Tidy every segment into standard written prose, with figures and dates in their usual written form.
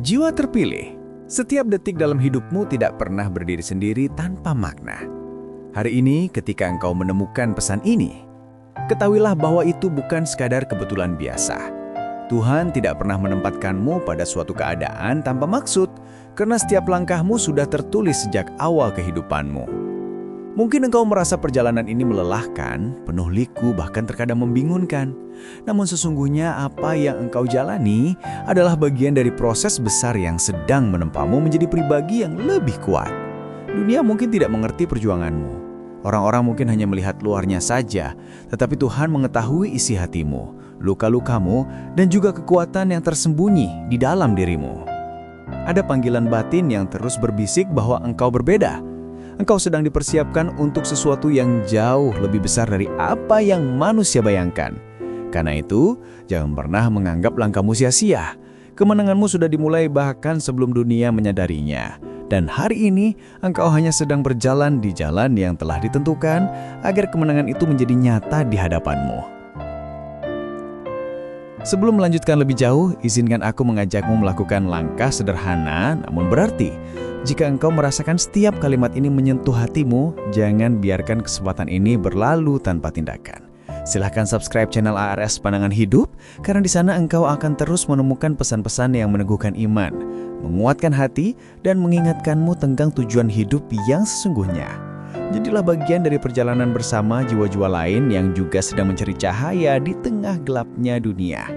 Jiwa terpilih. Setiap detik dalam hidupmu tidak pernah berdiri sendiri tanpa makna. Hari ini ketika engkau menemukan pesan ini, ketahuilah bahwa itu bukan sekadar kebetulan biasa. Tuhan tidak pernah menempatkanmu pada suatu keadaan tanpa maksud, karena setiap langkahmu sudah tertulis sejak awal kehidupanmu. Mungkin engkau merasa perjalanan ini melelahkan, penuh liku, bahkan terkadang membingungkan. Namun sesungguhnya apa yang engkau jalani adalah bagian dari proses besar yang sedang menempamu menjadi pribadi yang lebih kuat. Dunia mungkin tidak mengerti perjuanganmu. Orang-orang mungkin hanya melihat luarnya saja, tetapi Tuhan mengetahui isi hatimu, luka-lukamu, dan juga kekuatan yang tersembunyi di dalam dirimu. Ada panggilan batin yang terus berbisik bahwa engkau berbeda. Engkau sedang dipersiapkan untuk sesuatu yang jauh lebih besar dari apa yang manusia bayangkan. Karena itu, jangan pernah menganggap langkahmu sia-sia. Kemenanganmu sudah dimulai bahkan sebelum dunia menyadarinya. Dan hari ini, engkau hanya sedang berjalan di jalan yang telah ditentukan agar kemenangan itu menjadi nyata di hadapanmu. Sebelum melanjutkan lebih jauh, izinkan aku mengajakmu melakukan langkah sederhana namun berarti. Jika engkau merasakan setiap kalimat ini menyentuh hatimu, jangan biarkan kesempatan ini berlalu tanpa tindakan. Silahkan subscribe channel ARS Pandangan Hidup, karena di sana engkau akan terus menemukan pesan-pesan yang meneguhkan iman, menguatkan hati, dan mengingatkanmu tentang tujuan hidup yang sesungguhnya. Jadilah bagian dari perjalanan bersama jiwa-jiwa lain yang juga sedang mencari cahaya di tengah gelapnya dunia.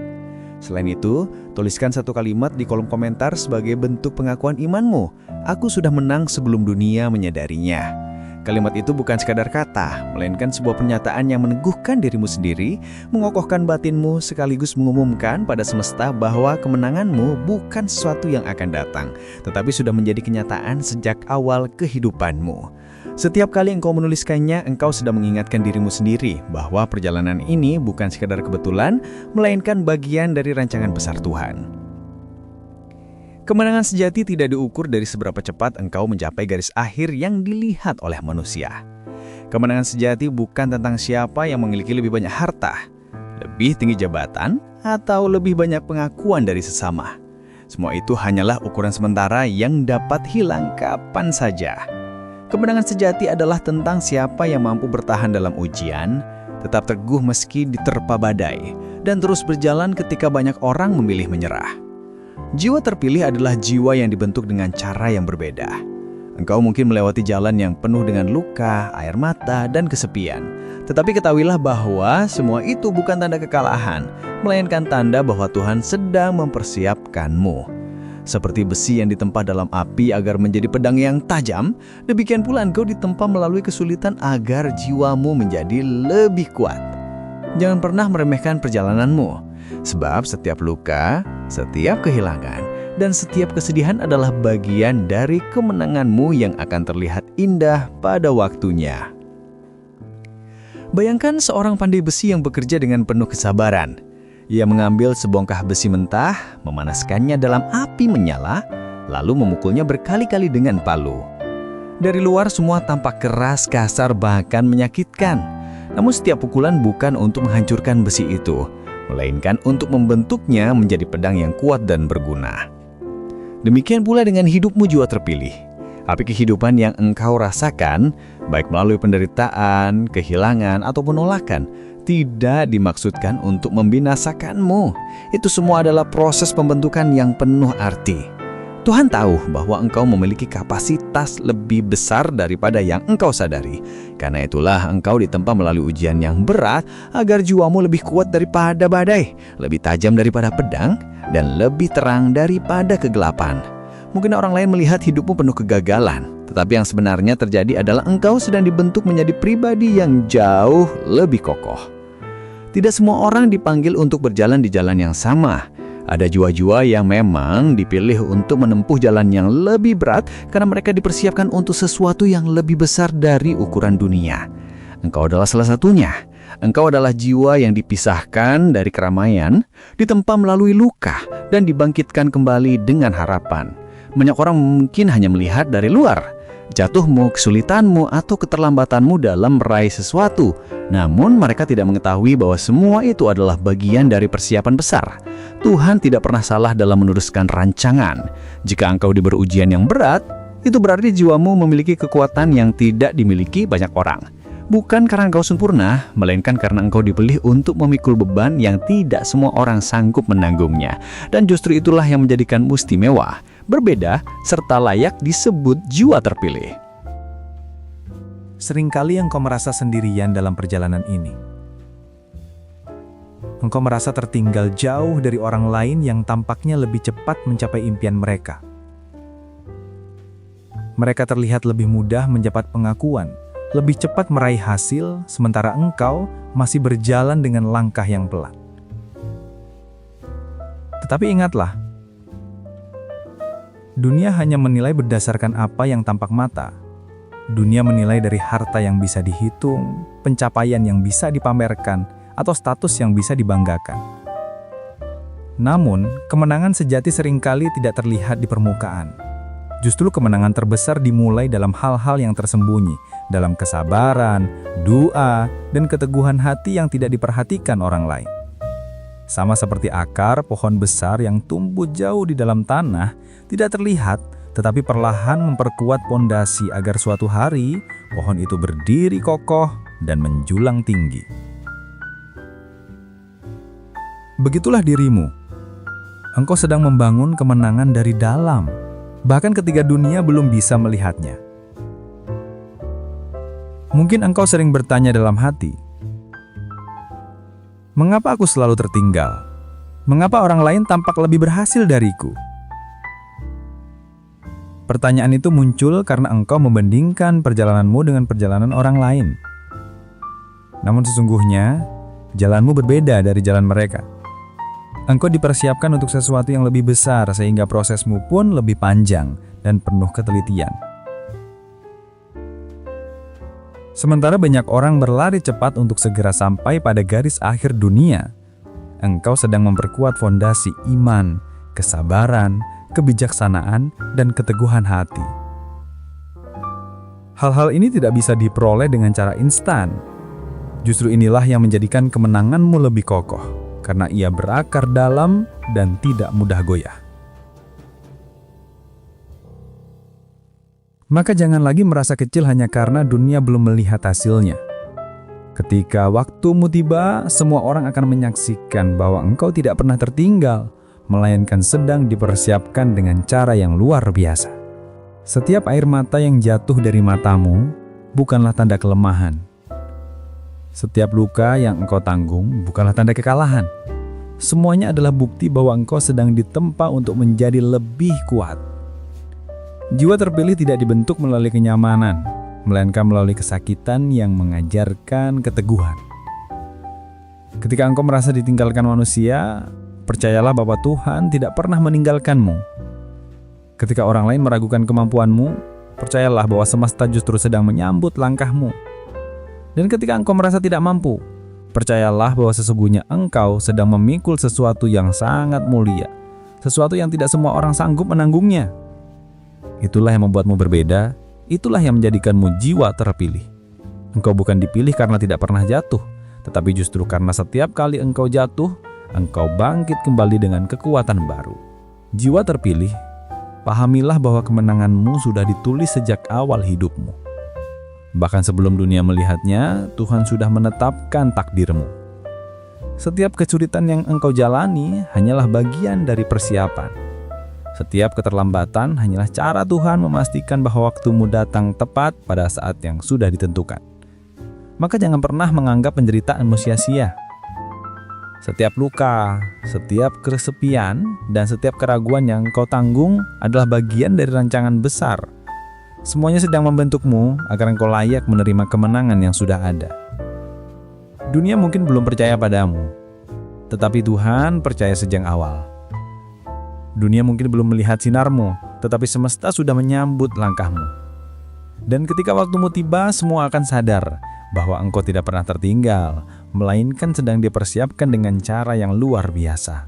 Selain itu, tuliskan satu kalimat di kolom komentar sebagai bentuk pengakuan imanmu. Aku sudah menang sebelum dunia menyadarinya. Kalimat itu bukan sekadar kata, melainkan sebuah pernyataan yang meneguhkan dirimu sendiri, mengokohkan batinmu sekaligus mengumumkan pada semesta bahwa kemenanganmu bukan sesuatu yang akan datang, tetapi sudah menjadi kenyataan sejak awal kehidupanmu. Setiap kali engkau menuliskannya, engkau sedang mengingatkan dirimu sendiri bahwa perjalanan ini bukan sekadar kebetulan, melainkan bagian dari rancangan besar Tuhan. Kemenangan sejati tidak diukur dari seberapa cepat engkau mencapai garis akhir yang dilihat oleh manusia. Kemenangan sejati bukan tentang siapa yang memiliki lebih banyak harta, lebih tinggi jabatan, atau lebih banyak pengakuan dari sesama. Semua itu hanyalah ukuran sementara yang dapat hilang kapan saja. Kemenangan sejati adalah tentang siapa yang mampu bertahan dalam ujian, tetap teguh meski diterpa badai, dan terus berjalan ketika banyak orang memilih menyerah. Jiwa terpilih adalah jiwa yang dibentuk dengan cara yang berbeda. Engkau mungkin melewati jalan yang penuh dengan luka, air mata, dan kesepian. Tetapi ketahuilah bahwa semua itu bukan tanda kekalahan, melainkan tanda bahwa Tuhan sedang mempersiapkanmu. Seperti besi yang ditempa dalam api agar menjadi pedang yang tajam, demikian pula engkau ditempa melalui kesulitan agar jiwamu menjadi lebih kuat. Jangan pernah meremehkan perjalananmu, sebab setiap luka, setiap kehilangan, dan setiap kesedihan adalah bagian dari kemenanganmu yang akan terlihat indah pada waktunya. Bayangkan seorang pandai besi yang bekerja dengan penuh kesabaran. Ia mengambil sebongkah besi mentah, memanaskannya dalam api menyala, lalu memukulnya berkali-kali dengan palu. Dari luar semua tampak keras, kasar, bahkan menyakitkan. Namun setiap pukulan bukan untuk menghancurkan besi itu, melainkan untuk membentuknya menjadi pedang yang kuat dan berguna. Demikian pula dengan hidupmu jiwa terpilih. Api kehidupan yang engkau rasakan, baik melalui penderitaan, kehilangan, atau penolakan, tidak dimaksudkan untuk membinasakanmu. Itu semua adalah proses pembentukan yang penuh arti. Tuhan tahu bahwa engkau memiliki kapasitas lebih besar daripada yang engkau sadari. Karena itulah engkau ditempa melalui ujian yang berat agar jiwamu lebih kuat daripada badai, lebih tajam daripada pedang, dan lebih terang daripada kegelapan. Mungkin orang lain melihat hidupmu penuh kegagalan, tetapi yang sebenarnya terjadi adalah engkau sedang dibentuk menjadi pribadi yang jauh lebih kokoh. Tidak semua orang dipanggil untuk berjalan di jalan yang sama. Ada jiwa-jiwa yang memang dipilih untuk menempuh jalan yang lebih berat karena mereka dipersiapkan untuk sesuatu yang lebih besar dari ukuran dunia. Engkau adalah salah satunya. Engkau adalah jiwa yang dipisahkan dari keramaian, ditempa melalui luka, dan dibangkitkan kembali dengan harapan. Banyak orang mungkin hanya melihat dari luar, jatuhmu, kesulitanmu, atau keterlambatanmu dalam meraih sesuatu. Namun mereka tidak mengetahui bahwa semua itu adalah bagian dari persiapan besar. Tuhan tidak pernah salah dalam meneruskan rancangan. Jika engkau diberi ujian yang berat, itu berarti jiwamu memiliki kekuatan yang tidak dimiliki banyak orang. Bukan karena engkau sempurna, melainkan karena engkau dipilih untuk memikul beban yang tidak semua orang sanggup menanggungnya. Dan justru itulah yang menjadikanmu istimewa, berbeda, serta layak disebut jiwa terpilih. Seringkali engkau merasa sendirian dalam perjalanan ini. Engkau merasa tertinggal jauh dari orang lain yang tampaknya lebih cepat mencapai impian mereka. Mereka terlihat lebih mudah mendapat pengakuan, lebih cepat meraih hasil, sementara engkau masih berjalan dengan langkah yang pelan. Tetapi ingatlah, dunia hanya menilai berdasarkan apa yang tampak mata. Dunia menilai dari harta yang bisa dihitung, pencapaian yang bisa dipamerkan, atau status yang bisa dibanggakan. Namun, kemenangan sejati seringkali tidak terlihat di permukaan. Justru kemenangan terbesar dimulai dalam hal-hal yang tersembunyi, dalam kesabaran, doa, dan keteguhan hati yang tidak diperhatikan orang lain. Sama seperti akar pohon besar yang tumbuh jauh di dalam tanah, tidak terlihat, tetapi perlahan memperkuat pondasi agar suatu hari pohon itu berdiri kokoh dan menjulang tinggi. Begitulah dirimu. Engkau sedang membangun kemenangan dari dalam, bahkan ketika dunia belum bisa melihatnya. Mungkin engkau sering bertanya dalam hati, mengapa aku selalu tertinggal? Mengapa orang lain tampak lebih berhasil dariku? Pertanyaan itu muncul karena engkau membandingkan perjalananmu dengan perjalanan orang lain. Namun sesungguhnya, jalanmu berbeda dari jalan mereka. Engkau dipersiapkan untuk sesuatu yang lebih besar sehingga prosesmu pun lebih panjang dan penuh ketelitian. Sementara banyak orang berlari cepat untuk segera sampai pada garis akhir dunia, engkau sedang memperkuat fondasi iman, kesabaran, kebijaksanaan, dan keteguhan hati. Hal-hal ini tidak bisa diperoleh dengan cara instan. Justru inilah yang menjadikan kemenanganmu lebih kokoh, karena ia berakar dalam dan tidak mudah goyah. Maka jangan lagi merasa kecil hanya karena dunia belum melihat hasilnya. Ketika waktumu tiba, semua orang akan menyaksikan bahwa engkau tidak pernah tertinggal, melainkan sedang dipersiapkan dengan cara yang luar biasa. Setiap air mata yang jatuh dari matamu bukanlah tanda kelemahan. Setiap luka yang engkau tanggung bukanlah tanda kekalahan. Semuanya adalah bukti bahwa engkau sedang ditempa untuk menjadi lebih kuat. Jiwa terpilih tidak dibentuk melalui kenyamanan, melainkan melalui kesakitan yang mengajarkan keteguhan. Ketika engkau merasa ditinggalkan manusia, percayalah bahwa Tuhan tidak pernah meninggalkanmu. Ketika orang lain meragukan kemampuanmu, percayalah bahwa semesta justru sedang menyambut langkahmu. Dan ketika engkau merasa tidak mampu, percayalah bahwa sesungguhnya engkau sedang memikul sesuatu yang sangat mulia, sesuatu yang tidak semua orang sanggup menanggungnya. Itulah yang membuatmu berbeda, itulah yang menjadikanmu jiwa terpilih. Engkau bukan dipilih karena tidak pernah jatuh, tetapi justru karena setiap kali engkau jatuh, engkau bangkit kembali dengan kekuatan baru. Jiwa terpilih, pahamilah bahwa kemenanganmu sudah ditulis sejak awal hidupmu. Bahkan sebelum dunia melihatnya, Tuhan sudah menetapkan takdirmu. Setiap kesulitan yang engkau jalani hanyalah bagian dari persiapan. Setiap keterlambatan hanyalah cara Tuhan memastikan bahwa waktumu datang tepat pada saat yang sudah ditentukan. Maka jangan pernah menganggap penderitaanmu sia-sia. Setiap luka, setiap kesepian, dan setiap keraguan yang kau tanggung adalah bagian dari rancangan besar. Semuanya sedang membentukmu agar engkau layak menerima kemenangan yang sudah ada. Dunia mungkin belum percaya padamu, tetapi Tuhan percaya sejak awal. Dunia mungkin belum melihat sinarmu, tetapi semesta sudah menyambut langkahmu. Dan ketika waktumu tiba, semua akan sadar bahwa engkau tidak pernah tertinggal, melainkan sedang dipersiapkan dengan cara yang luar biasa.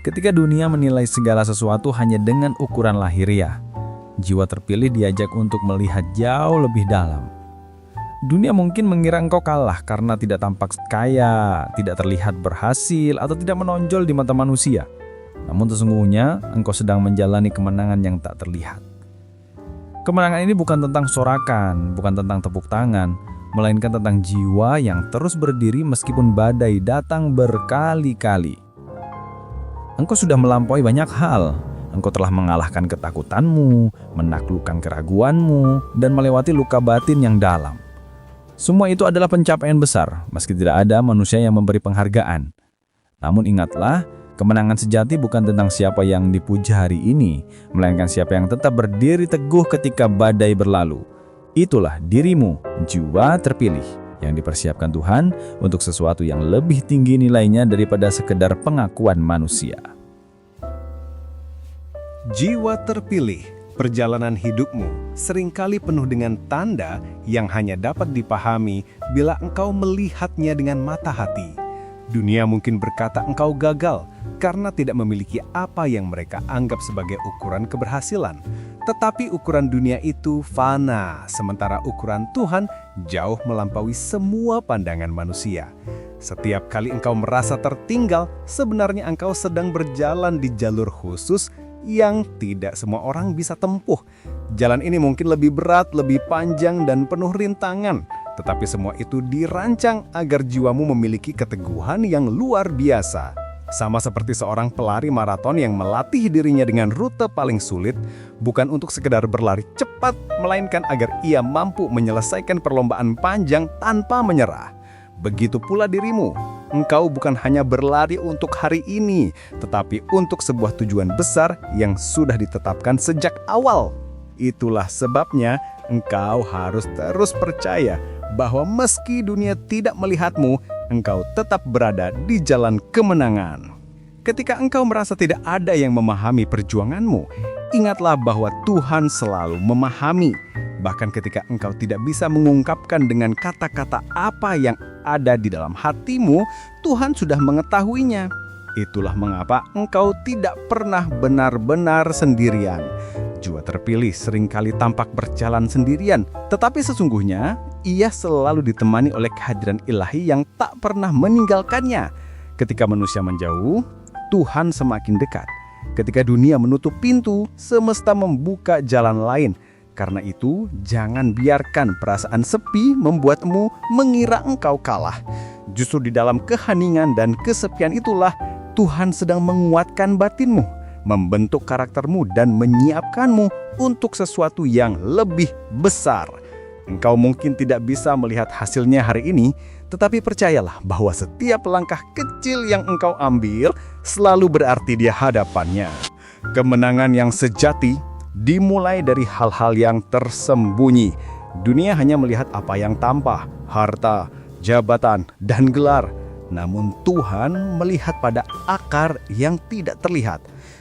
Ketika dunia menilai segala sesuatu hanya dengan ukuran lahiriah, jiwa terpilih diajak untuk melihat jauh lebih dalam. Dunia mungkin mengira engkau kalah karena tidak tampak kaya, tidak terlihat berhasil, atau tidak menonjol di mata manusia. Namun sesungguhnya engkau sedang menjalani kemenangan yang tak terlihat. Kemenangan ini bukan tentang sorakan, bukan tentang tepuk tangan, melainkan tentang jiwa yang terus berdiri meskipun badai datang berkali-kali. Engkau sudah melampaui banyak hal. Engkau telah mengalahkan ketakutanmu, menaklukkan keraguanmu, dan melewati luka batin yang dalam. Semua itu adalah pencapaian besar, meski tidak ada manusia yang memberi penghargaan. Namun ingatlah, kemenangan sejati bukan tentang siapa yang dipuja hari ini, melainkan siapa yang tetap berdiri teguh ketika badai berlalu. Itulah dirimu, jiwa terpilih, yang dipersiapkan Tuhan untuk sesuatu yang lebih tinggi nilainya daripada sekedar pengakuan manusia. Jiwa terpilih. Perjalanan hidupmu seringkali penuh dengan tanda yang hanya dapat dipahami bila engkau melihatnya dengan mata hati. Dunia mungkin berkata engkau gagal karena tidak memiliki apa yang mereka anggap sebagai ukuran keberhasilan. Tetapi ukuran dunia itu fana, sementara ukuran Tuhan jauh melampaui semua pandangan manusia. Setiap kali engkau merasa tertinggal, sebenarnya engkau sedang berjalan di jalur khusus yang tidak semua orang bisa tempuh. Jalan ini mungkin lebih berat, lebih panjang, dan penuh rintangan. Tetapi semua itu dirancang agar jiwamu memiliki keteguhan yang luar biasa. Sama seperti seorang pelari maraton yang melatih dirinya dengan rute paling sulit, bukan untuk sekedar berlari cepat, melainkan agar ia mampu menyelesaikan perlombaan panjang tanpa menyerah. Begitu pula dirimu. Engkau bukan hanya berlari untuk hari ini, tetapi untuk sebuah tujuan besar yang sudah ditetapkan sejak awal. Itulah sebabnya engkau harus terus percaya bahwa meski dunia tidak melihatmu, engkau tetap berada di jalan kemenangan. Ketika engkau merasa tidak ada yang memahami perjuanganmu, ingatlah bahwa Tuhan selalu memahami. Bahkan ketika engkau tidak bisa mengungkapkan dengan kata-kata apa yang ada di dalam hatimu, Tuhan sudah mengetahuinya. Itulah mengapa engkau tidak pernah benar-benar sendirian. Jiwa terpilih seringkali tampak berjalan sendirian, tetapi sesungguhnya ia selalu ditemani oleh kehadiran ilahi yang tak pernah meninggalkannya. Ketika manusia menjauh, Tuhan semakin dekat. Ketika dunia menutup pintu, semesta membuka jalan lain. Karena itu, jangan biarkan perasaan sepi membuatmu mengira engkau kalah. Justru di dalam keheningan dan kesepian itulah Tuhan sedang menguatkan batinmu, membentuk karaktermu, dan menyiapkanmu untuk sesuatu yang lebih besar. Engkau mungkin tidak bisa melihat hasilnya hari ini, tetapi percayalah bahwa setiap langkah kecil yang engkau ambil selalu berarti di hadapannya. Kemenangan yang sejati dimulai dari hal-hal yang tersembunyi. Dunia hanya melihat apa yang tampak, harta, jabatan, dan gelar. Namun Tuhan melihat pada akar yang tidak terlihat.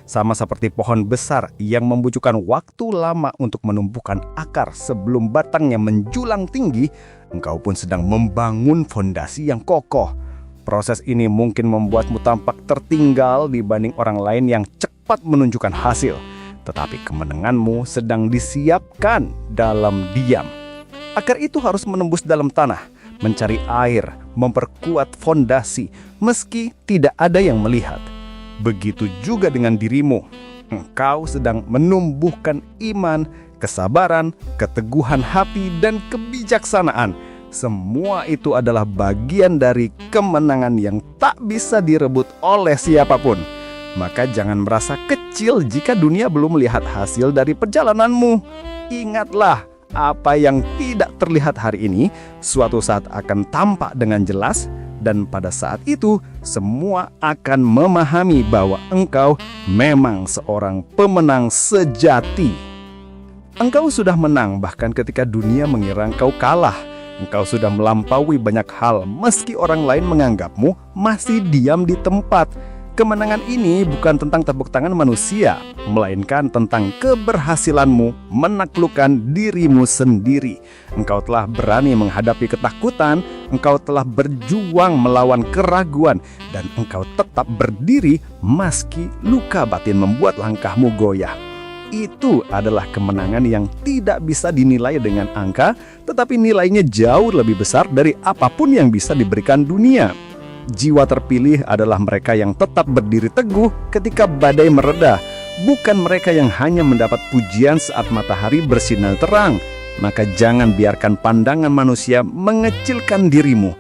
Sama seperti pohon besar yang membutuhkan waktu lama untuk menumbuhkan akar sebelum batangnya menjulang tinggi, engkau pun sedang membangun fondasi yang kokoh. Proses ini mungkin membuatmu tampak tertinggal dibanding orang lain yang cepat menunjukkan hasil. Tetapi kemenanganmu sedang disiapkan dalam diam. Akar itu harus menembus dalam tanah, mencari air, memperkuat fondasi, meski tidak ada yang melihat. Begitu juga dengan dirimu. Engkau sedang menumbuhkan iman, kesabaran, keteguhan hati, dan kebijaksanaan. Semua itu adalah bagian dari kemenangan yang tak bisa direbut oleh siapapun. Maka jangan merasa kecil jika dunia belum melihat hasil dari perjalananmu. Ingatlah, apa yang tidak terlihat hari ini suatu saat akan tampak dengan jelas, dan pada saat itu semua akan memahami bahwa engkau memang seorang pemenang sejati. Engkau sudah menang bahkan ketika dunia mengira engkau kalah. Engkau sudah melampaui banyak hal meski orang lain menganggapmu masih diam di tempat. Kemenangan ini bukan tentang tepuk tangan manusia, melainkan tentang keberhasilanmu menaklukkan dirimu sendiri. Engkau telah berani menghadapi ketakutan, engkau telah berjuang melawan keraguan, dan engkau tetap berdiri meski luka batin membuat langkahmu goyah. Itu adalah kemenangan yang tidak bisa dinilai dengan angka, tetapi nilainya jauh lebih besar dari apapun yang bisa diberikan dunia. Jiwa terpilih adalah mereka yang tetap berdiri teguh ketika badai mereda, bukan mereka yang hanya mendapat pujian saat matahari bersinar terang. Maka jangan biarkan pandangan manusia mengecilkan dirimu.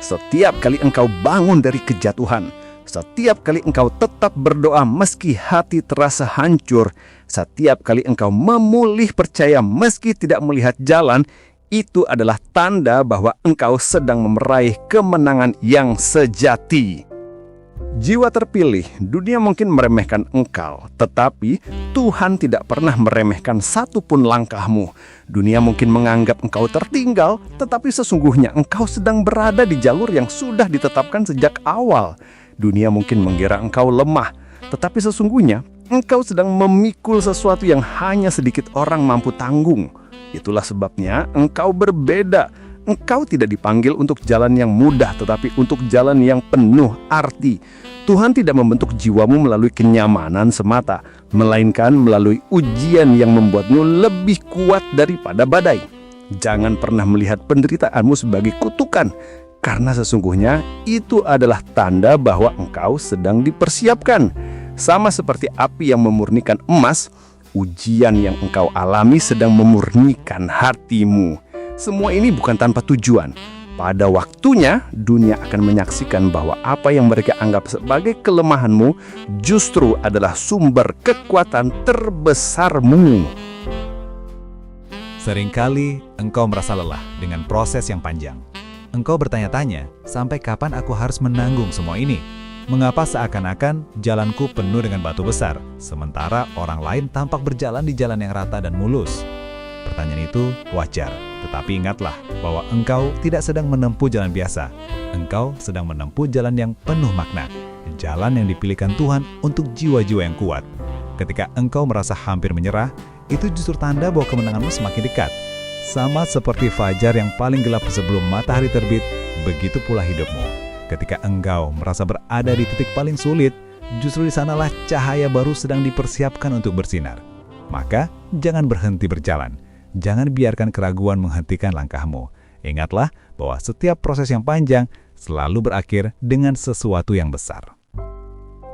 Setiap kali engkau bangun dari kejatuhan, setiap kali engkau tetap berdoa meski hati terasa hancur, setiap kali engkau memulih percaya meski tidak melihat jalan, itu adalah tanda bahwa engkau sedang meraih kemenangan yang sejati. Jiwa terpilih, dunia mungkin meremehkan engkau, tetapi Tuhan tidak pernah meremehkan satupun langkahmu. Dunia mungkin menganggap engkau tertinggal, tetapi sesungguhnya engkau sedang berada di jalur yang sudah ditetapkan sejak awal. Dunia mungkin mengira engkau lemah, tetapi sesungguhnya engkau sedang memikul sesuatu yang hanya sedikit orang mampu tanggung. Itulah sebabnya engkau berbeda. Engkau tidak dipanggil untuk jalan yang mudah, tetapi untuk jalan yang penuh arti. Tuhan tidak membentuk jiwamu melalui kenyamanan semata, melainkan melalui ujian yang membuatmu lebih kuat daripada badai. Jangan pernah melihat penderitaanmu sebagai kutukan, karena sesungguhnya itu adalah tanda bahwa engkau sedang dipersiapkan. Sama seperti api yang memurnikan emas, ujian yang engkau alami sedang memurnikan hatimu. Semua ini bukan tanpa tujuan. Pada waktunya, dunia akan menyaksikan bahwa apa yang mereka anggap sebagai kelemahanmu justru adalah sumber kekuatan terbesarmu. Seringkali engkau merasa lelah dengan proses yang panjang. Engkau bertanya-tanya, sampai kapan aku harus menanggung semua ini? Mengapa seakan-akan jalanku penuh dengan batu besar, sementara orang lain tampak berjalan di jalan yang rata dan mulus? Pertanyaan itu wajar, tetapi ingatlah bahwa engkau tidak sedang menempuh jalan biasa. Engkau sedang menempuh jalan yang penuh makna, jalan yang dipilihkan Tuhan untuk jiwa-jiwa yang kuat. Ketika engkau merasa hampir menyerah, itu justru tanda bahwa kemenanganmu semakin dekat. Sama seperti fajar yang paling gelap sebelum matahari terbit, begitu pula hidupmu. Ketika engkau merasa berada di titik paling sulit, justru di sanalah cahaya baru sedang dipersiapkan untuk bersinar. Maka, jangan berhenti berjalan. Jangan biarkan keraguan menghentikan langkahmu. Ingatlah bahwa setiap proses yang panjang selalu berakhir dengan sesuatu yang besar.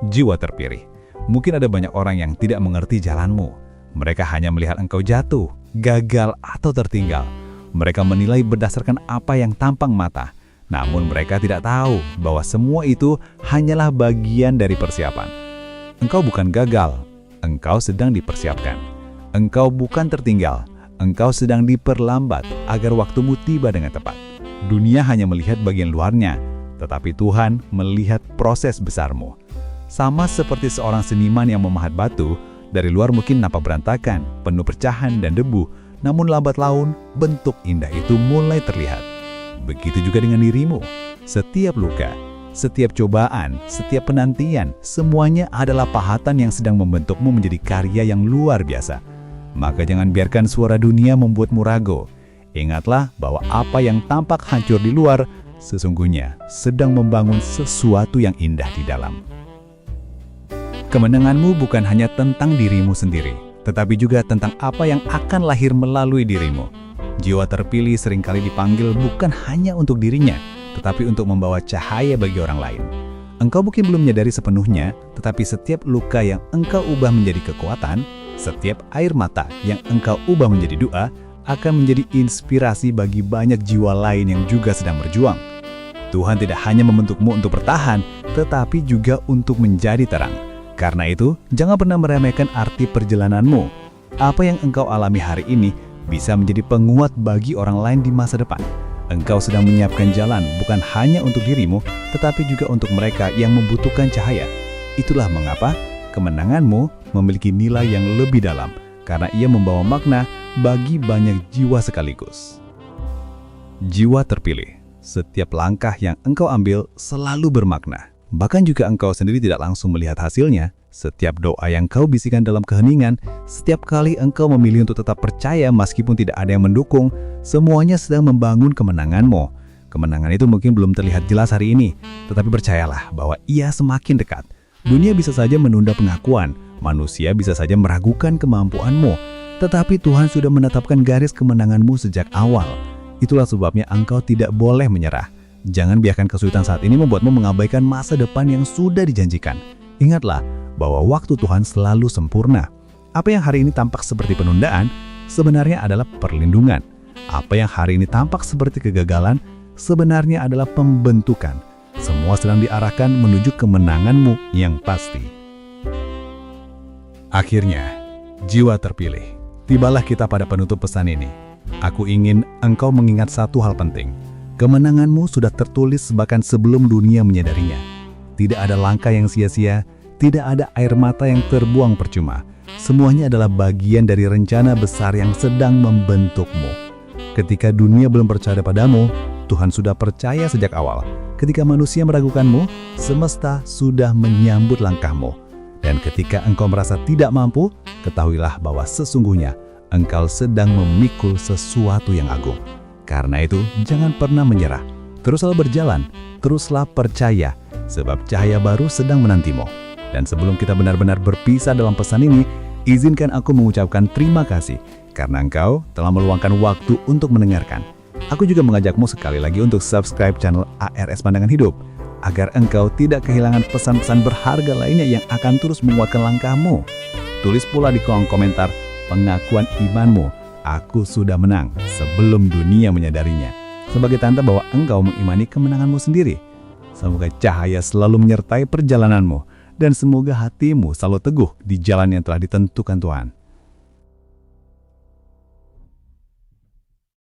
Jiwa terpilih. Mungkin ada banyak orang yang tidak mengerti jalanmu. Mereka hanya melihat engkau jatuh, gagal, atau tertinggal. Mereka menilai berdasarkan apa yang tampang mata. Namun mereka tidak tahu bahwa semua itu hanyalah bagian dari persiapan. Engkau bukan gagal, engkau sedang dipersiapkan. Engkau bukan tertinggal, engkau sedang diperlambat agar waktumu tiba dengan tepat. Dunia hanya melihat bagian luarnya, tetapi Tuhan melihat proses besarmu. Sama seperti seorang seniman yang memahat batu, dari luar mungkin nampak berantakan, penuh pecahan dan debu, namun lambat laun bentuk indah itu mulai terlihat. Begitu juga dengan dirimu. Setiap luka, setiap cobaan, setiap penantian, semuanya adalah pahatan yang sedang membentukmu menjadi karya yang luar biasa. Maka jangan biarkan suara dunia membuatmu ragu. Ingatlah bahwa apa yang tampak hancur di luar, sesungguhnya sedang membangun sesuatu yang indah di dalam. Kemenanganmu bukan hanya tentang dirimu sendiri, tetapi juga tentang apa yang akan lahir melalui dirimu. Jiwa terpilih seringkali dipanggil bukan hanya untuk dirinya, tetapi untuk membawa cahaya bagi orang lain. Engkau mungkin belum menyadari sepenuhnya, tetapi setiap luka yang engkau ubah menjadi kekuatan, setiap air mata yang engkau ubah menjadi doa, akan menjadi inspirasi bagi banyak jiwa lain yang juga sedang berjuang. Tuhan tidak hanya membentukmu untuk bertahan, tetapi juga untuk menjadi terang. Karena itu, jangan pernah meremehkan arti perjalananmu. Apa yang engkau alami hari ini bisa menjadi penguat bagi orang lain di masa depan. Engkau sedang menyiapkan jalan bukan hanya untuk dirimu, tetapi juga untuk mereka yang membutuhkan cahaya. Itulah mengapa kemenanganmu memiliki nilai yang lebih dalam, karena ia membawa makna bagi banyak jiwa sekaligus. Jiwa terpilih. Setiap langkah yang engkau ambil selalu bermakna. Bahkan juga engkau sendiri tidak langsung melihat hasilnya. Setiap doa yang kau bisikan dalam keheningan, setiap kali engkau memilih untuk tetap percaya meskipun tidak ada yang mendukung, semuanya sedang membangun kemenanganmu. Kemenangan itu mungkin belum terlihat jelas hari ini, tetapi percayalah bahwa ia semakin dekat. Dunia bisa saja menunda pengakuan, Manusia bisa saja meragukan kemampuanmu, tetapi Tuhan sudah menetapkan garis kemenanganmu sejak awal. Itulah sebabnya engkau tidak boleh menyerah. Jangan biarkan kesulitan saat ini membuatmu mengabaikan masa depan yang sudah dijanjikan. Ingatlah bahwa waktu Tuhan selalu sempurna. Apa yang hari ini tampak seperti penundaan, sebenarnya adalah perlindungan. Apa yang hari ini tampak seperti kegagalan, sebenarnya adalah pembentukan. Semua sedang diarahkan menuju kemenanganmu yang pasti. Akhirnya, jiwa terpilih. Tibalah kita pada penutup pesan ini. Aku ingin engkau mengingat satu hal penting. Kemenanganmu sudah tertulis bahkan sebelum dunia menyadarinya. Tidak ada langkah yang sia-sia, tidak ada air mata yang terbuang percuma. Semuanya adalah bagian dari rencana besar yang sedang membentukmu. Ketika dunia belum percaya padamu, Tuhan sudah percaya sejak awal. Ketika manusia meragukanmu, semesta sudah menyambut langkahmu. Dan ketika engkau merasa tidak mampu, ketahuilah bahwa sesungguhnya engkau sedang memikul sesuatu yang agung. Karena itu, jangan pernah menyerah. Teruslah berjalan, teruslah percaya, sebab cahaya baru sedang menantimu. Dan sebelum kita benar-benar berpisah dalam pesan ini, izinkan aku mengucapkan terima kasih karena engkau telah meluangkan waktu untuk mendengarkan. Aku juga mengajakmu sekali lagi untuk subscribe channel ARS Pandangan Hidup, agar engkau tidak kehilangan pesan-pesan berharga lainnya yang akan terus menguatkan langkahmu. Tulis pula di kolom komentar pengakuan imanmu, aku sudah menang sebelum dunia menyadarinya, sebagai tanda bahwa engkau mengimani kemenanganmu sendiri. Semoga cahaya selalu menyertai perjalananmu, dan semoga hatimu selalu teguh di jalan yang telah ditentukan Tuhan.